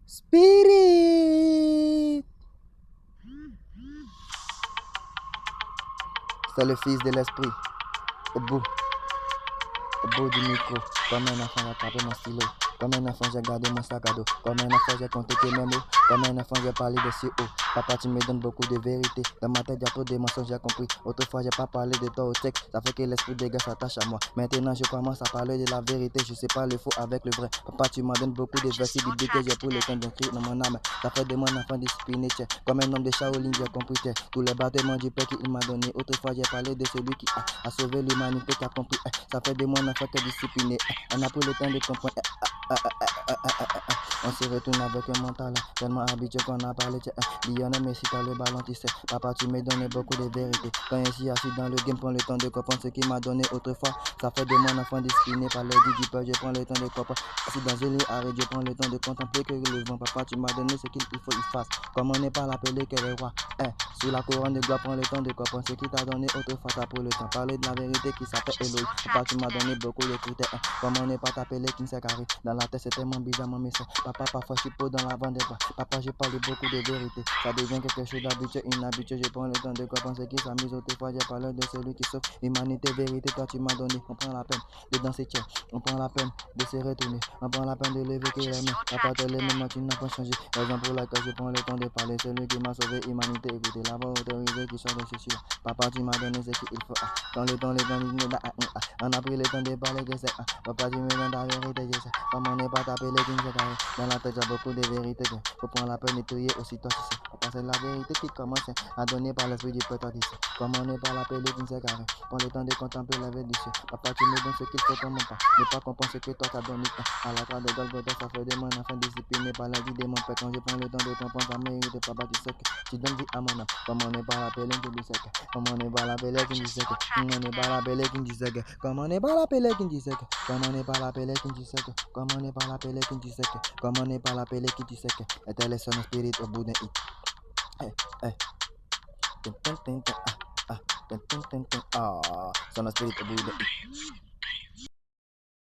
Spirit. C'est le fils de l'esprit. Au bout du micro, comme un enfant, j'ai attrapé mon stylo. Comme un enfant, j'ai gardé mon sac à dos. Comme un enfant, j'ai compté tes mots. Comme un enfant, j'ai parlé de si haut. Papa, tu me donnes beaucoup de vérité. Dans ma tête, il y a trop de mensonges, j'ai compris. Autrefois, j'ai pas parlé de toi au texte. Ça fait que l'esprit des gars s'attache à moi. Maintenant, je commence à parler de la vérité. Je sais pas le faux avec le vrai. Papa, tu m'en donnes beaucoup de versets bibliques que j'ai pris le temps d'écrire dans mon âme. Ça fait de moi un enfant discipliné, tiens. Comme un homme de Shaolin, j'ai compris, tiens. Tous les bâtiments du Père qu'il m'a donné. Autrefois, j'ai parlé de celui qui a sauvé l'humanité, qui a compris. Ça fait de moi un enfant qui est discipliné. On a pris le temps de comprendre. On se retourne avec un mental tellement habitué qu'on a parlé. Lionel Messi, t'as le ballon, tu sais. Papa, tu me donnes beaucoup de vérité. Quand je suis assis dans le game, prends le temps de comprendre ce qu'il m'a donné autrefois. Ça fait de moi un enfant discipliné par l'aide du peur. Je prends le temps de comprendre. Assis dans un lit, arrête, je prends le temps de contempler que le vent. Papa, tu m'as donné ce qu'il faut qu'il fasse. Comme on n'est pas l'appelé que le roi. Sur la couronne de gloire, prends le temps de comprendre ce qu'il t'a donné autrefois. T'as pris le temps. Parler de la vérité qui s'appelle Elohim. Papa, tu m'as donné beaucoup de critères. Comme on n'est pas t'appelé qui s'est carré. Dans la tête, c'est tellement bizarre, mon message. Papa, parfois, je suis pas dans la bande des bras. Papa, je parle beaucoup de vérité. Ça devient quelque chose d'habituel, inhabituel. Je prends le temps de comprendre ce qui s'amuse. Autrefois, j'ai parlé de celui qui sauve humanité, vérité. Toi, tu m'as donné. On prend la peine de danser, tiens. On prend la peine de se retourner. On prend la peine de lever que les mains. Papa, t'es les mêmes, tu n'as pas changé. Raison pour laquelle je prends le temps de parler. Celui qui m'a sauvé humanité. Écoutez, la voix autorisée qui sort de ceci. Papa, tu m'as donné ce qu'il faut. Quand le temps, on a pris le temps de parler de ça. Papa, tu me donnes la vérité, je sais. Comme on n'est pas t'appeler qui ne carré. Dans la tête, j'ai beaucoup de vérité. Faut prendre la peine de nettoyer aussi toi, tu sais. Papa, c'est la vérité qui commence à donner par l'esprit du peuple, tu sais. Comme on n'est pas l'appelé qui ne carré. Prends le temps de contempler la vie du ciel. Papa, tu me donnes ce qu'il faut comme pas. Ne pas comprendre ce que toi t'as donné. À la croix de Golgotha, ça fait de moi un enfant discipliné par la vie de mon père. Quand je prends le temps de comprendre ta mérite, papa, tu sais que tu donnes vie à mon âme. Comme on n'est pas l'appelé qui ne sait que. Comme on n'est pas l'appelé qui ne sait que. Comme on n'est pas l'appelé qui ne sait que. Comme on n'est pas l'appelé qui ne sait que. Comme on n'est pas l'appelé qui ne sait que. Comme on n'est pas l'appelé qui ne sait que. Comme on n'est pas l'appelé qui ne sait que. Et tel est son spirit au bout d'un hit. Son spirit au bout d'un hit.